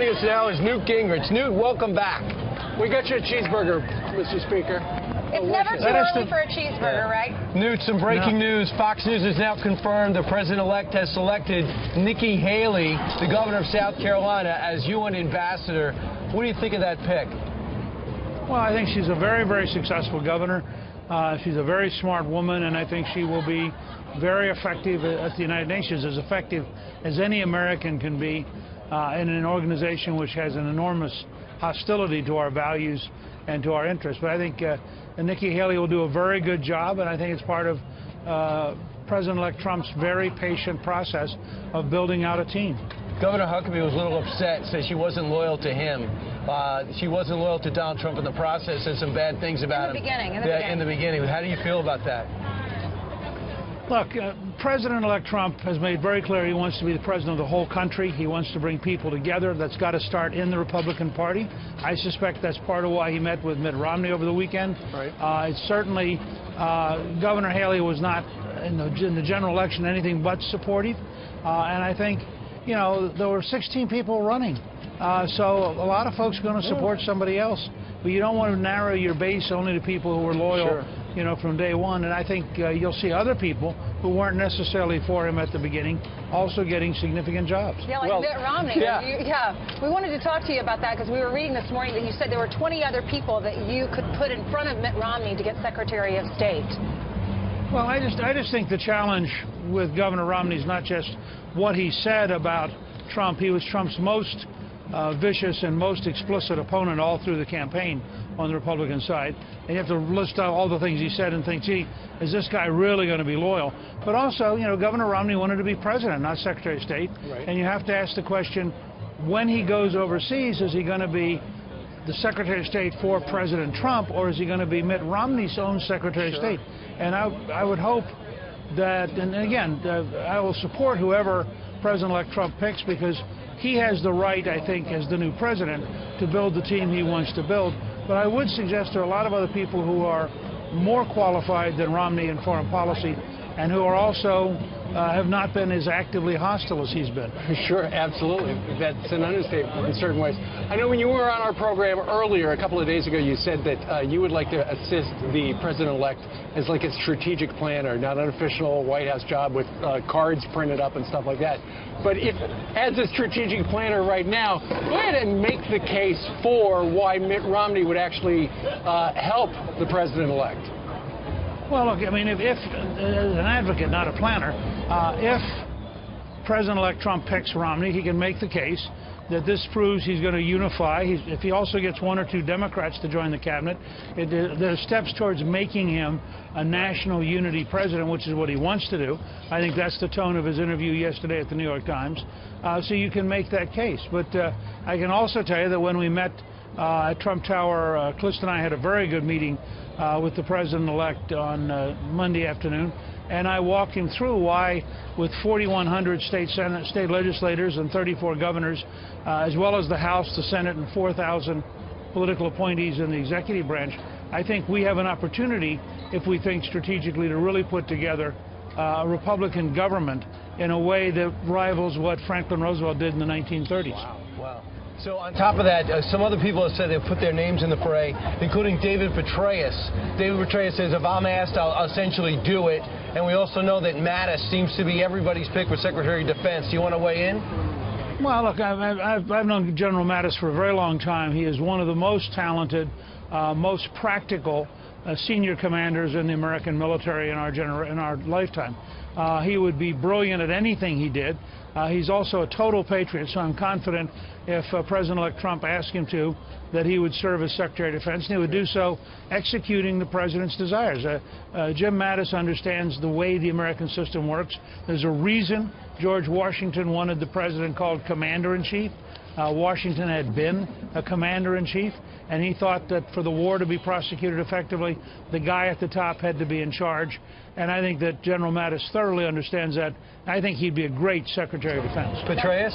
Joining us now is Newt Gingrich. Newt, welcome back. We got you a cheeseburger, Mr. Speaker. It's never too early for a cheeseburger, right? Newt, some breaking news. Fox News has now confirmed the president-elect has selected Nikki Haley, the governor of South Carolina, as UN ambassador. What do you think of that pick? Well, I think she's a very, very successful governor. She's a very smart woman, and I think she will be very effective at the United Nations, as effective as any American can be in an organization which has an enormous hostility to our values and to our interests. But I think Nikki Haley will do a very good job, and I think it's part of President-elect Trump's very patient process of building out a team. Governor Huckabee was a little upset, said she wasn't loyal to him. She wasn't loyal to Donald Trump in the process, said some bad things about him. In the beginning. How do you feel about that? Look, President-elect Trump has made very clear he wants to be the president of the whole country. He wants to bring people together. That's got to start in the Republican Party. I suspect that's part of why he met with Mitt Romney over the weekend. Right. It's certainly, Governor Haley was not, in the general election, anything but supportive. And I think, you know, there were 16 people running. So a lot of folks are going to support somebody else. But you don't want to narrow your base only to people who were loyal, you know, from day one. And I think you'll see other people who weren't necessarily for him at the beginning also getting significant jobs. Yeah, like Mitt Romney. Yeah. We wanted to talk to you about that because we were reading this morning that you said there were 20 other people that you could put in front of Mitt Romney to get Secretary of State. Well, I just think the challenge with Governor Romney is not just what he said about Trump. He was Trump's most vicious and most explicit opponent all through the campaign on the Republican side. And you have to list out all the things he said and think, gee, is this guy really going to be loyal? But also, you know, Governor Romney wanted to be president, not Secretary of State. Right. And you have to ask the question, when he goes overseas, is he going to be the Secretary of State for President Trump, or is he going to be Mitt Romney's own Secretary of State? And I would hope that, and again, I will support whoever President-elect Trump picks, because he has the right, I think, as the new president, to build the team he wants to build. But I would suggest there are a lot of other people who are more qualified than Romney in foreign policy, and who are also have not been as actively hostile as he's been. Sure, absolutely. That's an understatement in certain ways. I know when you were on our program earlier, a couple of days ago, you said that you would like to assist the president-elect as like a strategic planner, not an official White House job with cards printed up and stuff like that. But if, as a strategic planner right now, go ahead and make the case for why Mitt Romney would actually help the president-elect. Well, look, I mean, if as an advocate, not a planner, if President-elect Trump picks Romney, he can make the case that this proves he's going to unify. If he also gets one or two Democrats to join the cabinet, there are steps towards making him a national unity president, which is what he wants to do. I think that's the tone of his interview yesterday at the New York Times. So you can make that case. But I can also tell you that when we met at Trump Tower, Clist and I had a very good meeting with the president-elect on Monday afternoon, and I walked him through why, with 4,100 state legislators and 34 governors, as well as the House, the Senate, and 4,000 political appointees in the executive branch, I think we have an opportunity, if we think strategically, to really put together a Republican government in a way that rivals what Franklin Roosevelt did in the 1930s. Wow. So on top of that, some other people have said they've put their names in the fray, including David Petraeus. David Petraeus says, if I'm asked, I'll essentially do it. And we also know that Mattis seems to be everybody's pick for Secretary of Defense. Do you want to weigh in? Well, look, I've known General Mattis for a very long time. He is one of the most talented, most practical senior commanders in the American military in our lifetime. He would be brilliant at anything he did. He's also a total patriot, so I'm confident if President-elect Trump asked him to, that he would serve as Secretary of Defense, and he would do so executing the president's desires. Jim Mattis understands the way the American system works. There's a reason George Washington wanted the president called Commander-in-Chief. Washington had been a Commander-in-Chief, and he thought that for the war to be prosecuted effectively, the guy at the top had to be in charge. And I think that General Mattis thoroughly understands that. I think he'd be a great Secretary of Defense. Petraeus?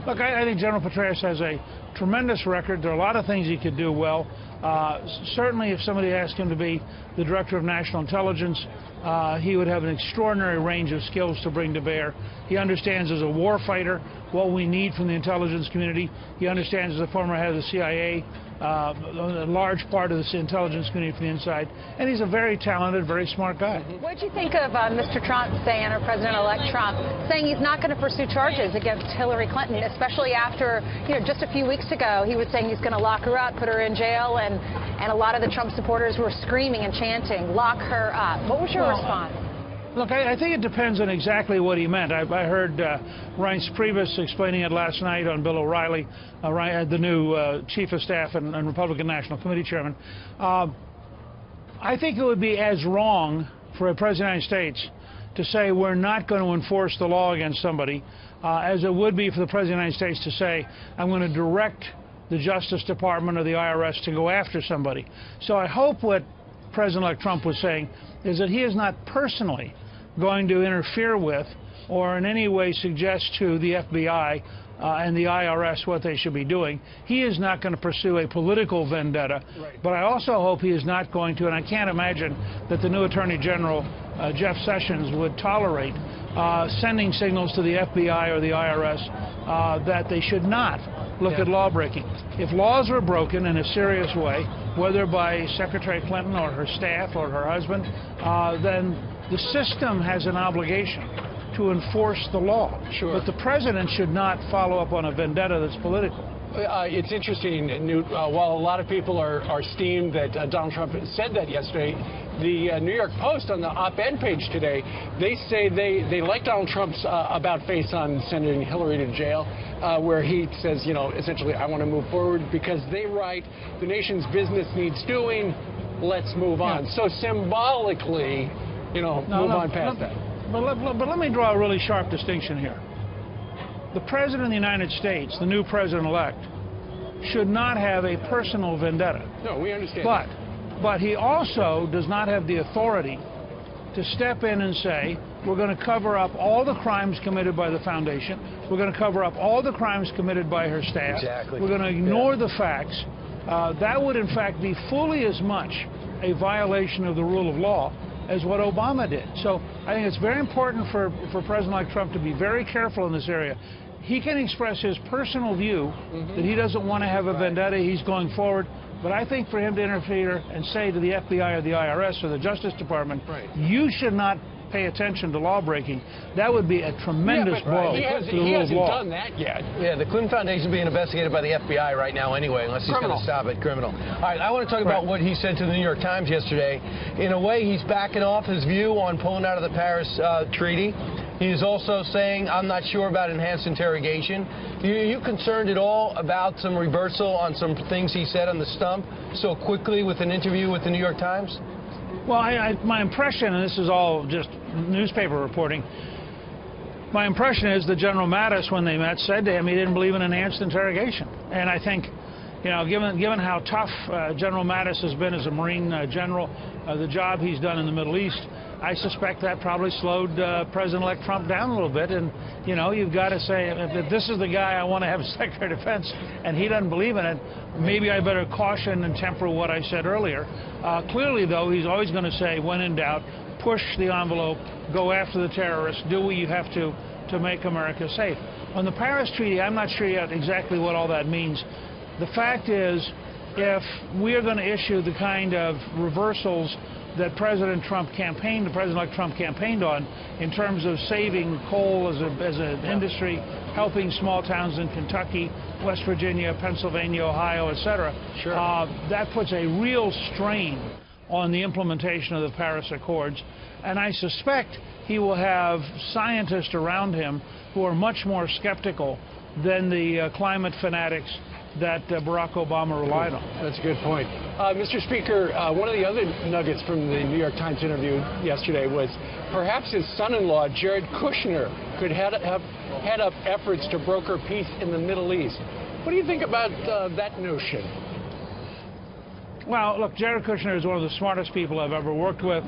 Look, I think General Petraeus has a tremendous record. There are a lot of ththings he could do well. Certainly, if somebody asked him to be the Director of National Intelligence, he would have an extraordinary range of skills to bring to bear. He understands as a war fighter what we need from the intelligence community. He understands as a former head of the CIA, a large part of the intelligence community from the inside. And he's a very talented, very smart guy. What did you think of Mr. Trump saying, or President-elect Trump, saying he's not going to pursue charges against Hillary Clinton, especially after, just a few weeks ago, he was saying he's going to lock her up, put her in jail, and a lot of the Trump supporters were screaming and chanting, lock her up. What was your response? Look, I think it depends on exactly what he meant. I heard Reince Priebus explaining it last night on Bill O'Reilly, the new Chief of Staff and Republican National Committee Chairman. I think it would be as wrong for a President of the United States to say we're not going to enforce the law against somebody as it would be for the President of the United States to say I'm going to direct the Justice Department or the IRS to go after somebody. So I hope what President-elect Trump was saying is that he is not personally going to interfere with or in any way suggest to the FBI and the IRS what they should be doing. He is not going to pursue a political vendetta. Right. But I also hope he is not going to, and I can't imagine that the new Attorney General, Jeff Sessions, would tolerate sending signals to the FBI or the IRS that they should not look at law breaking. If laws were broken in a serious way, whether by Secretary Clinton or her staff or her husband, then the system has an obligation to enforce the law. Sure. But the president should not follow up on a vendetta that's political. It's interesting, Newt, while a lot of people are steamed that Donald Trump said that yesterday, the New York Post on the op-ed page today, they say they like Donald Trump's about-face on sending Hillary to jail, where he says, essentially, I want to move forward because they write, the nation's business needs doing, let's move on. So symbolically, move on past that. But let me draw a really sharp distinction here. The President of the United States, the new President-elect, should not have a personal vendetta. No, we understand But he also does not have the authority to step in and say, we're going to cover up all the crimes committed by the foundation. We're going to cover up all the crimes committed by her staff. Exactly. We're going to ignore the facts. That would, in fact, be fully as much a violation of the rule of law as what Obama did. So I think it's very important for President-elect Trump to be very careful in this area. He can express his personal view that he doesn't want to have a vendetta, he's going forward. But I think for him to interfere and say to the FBI or the IRS or the Justice Department, you should not pay attention to law breaking, that would be a tremendous blow to the rule of law. He hasn't done that yet. Yeah, the Clinton Foundation is being investigated by the FBI right now anyway, unless he's going to stop it. Criminal. All right, I want to talk about what he said to the New York Times yesterday. In a way, he's backing off his view on pulling out of the Paris Treaty. He's also saying, I'm not sure about enhanced interrogation. Are you concerned at all about some reversal on some things he said on the stump so quickly with an interview with the New York Times? Well, my impression, and this is all just newspaper reporting, my impression is that General Mattis, when they met, said to him he didn't believe in enhanced interrogation. And I think, given how tough General Mattis has been as a Marine general, the job he's done in the Middle East, I suspect that probably slowed President-elect Trump down a little bit. And, you've got to say, if this is the guy I want to have as Secretary of Defense and he doesn't believe in it, maybe I better caution and temper what I said earlier. Clearly, though, he's always going to say, when in doubt, push the envelope, go after the terrorists, do what you have to make America safe. On the Paris Treaty, I'm not sure yet exactly what all that means. The fact is, if we are going to issue the kind of reversals that President-elect Trump campaigned on in terms of saving coal as an industry, helping small towns in Kentucky, West Virginia, Pennsylvania, Ohio, etc. Sure. That puts a real strain on the implementation of the Paris Accords. And I suspect he will have scientists around him who are much more skeptical than the climate fanatics that Barack Obama relied on. That's a good point. Mr. Speaker, one of the other nuggets from the New York Times interview yesterday was perhaps his son-in-law, Jared Kushner, could head up efforts to broker peace in the Middle East. What do you think about that notion? Well, look, Jared Kushner is one of the smartest people I've ever worked with.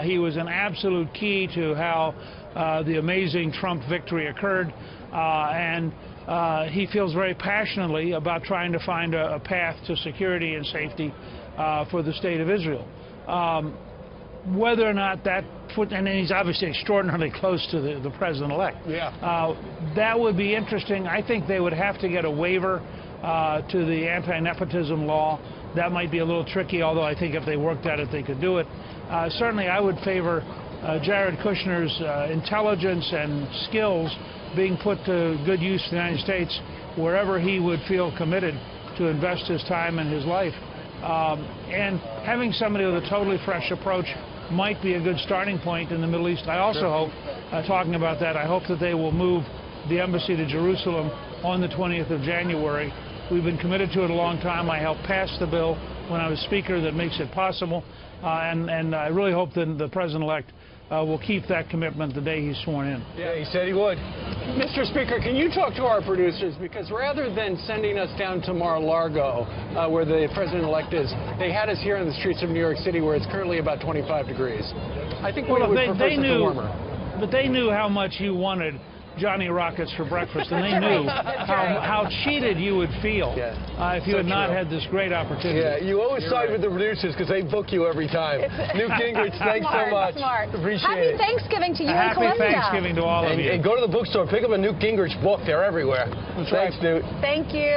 He was an absolute key to how the amazing Trump victory occurred. he feels very passionately about trying to find a path to security and safety for the state of Israel. Whether or not that and he's obviously extraordinarily close to the president-elect. Yeah. That would be interesting. I think they would have to get a waiver to the anti-nepotism law. That might be a little tricky, although I think if they worked at it, they could do it. Certainly, I would favor Jared Kushner's intelligence and skills being put to good use in the United States wherever he would feel committed to invest his time and his life. And having somebody with a totally fresh approach might be a good starting point in the Middle East. I also hope, talking about that, I hope that they will move the embassy to Jerusalem on the 20th of January. We've been committed to it a long time. I helped pass the bill when I was Speaker that makes it possible. And I really hope that the President-elect will keep that commitment the day he's sworn in. Yeah, he said he would. Mr. Speaker, can you talk to our producers? Because rather than sending us down to Mar-a-Lago, where the President-elect is, they had us here on the streets of New York City, where it's currently about 25 degrees. I think we would prefer something warmer. But they knew how much you wanted Johnny Rockets for breakfast, and they knew how cheated you would feel if you had not had this great opportunity. Yeah, you always side with the producers because they book you every time. Newt Gingrich, thanks so much. Appreciate it. Happy Thanksgiving to you and Happy Columbia. Thanksgiving to all of you. And go to the bookstore, pick up a Newt Gingrich book. They're everywhere. Thanks, Newt. Thank you.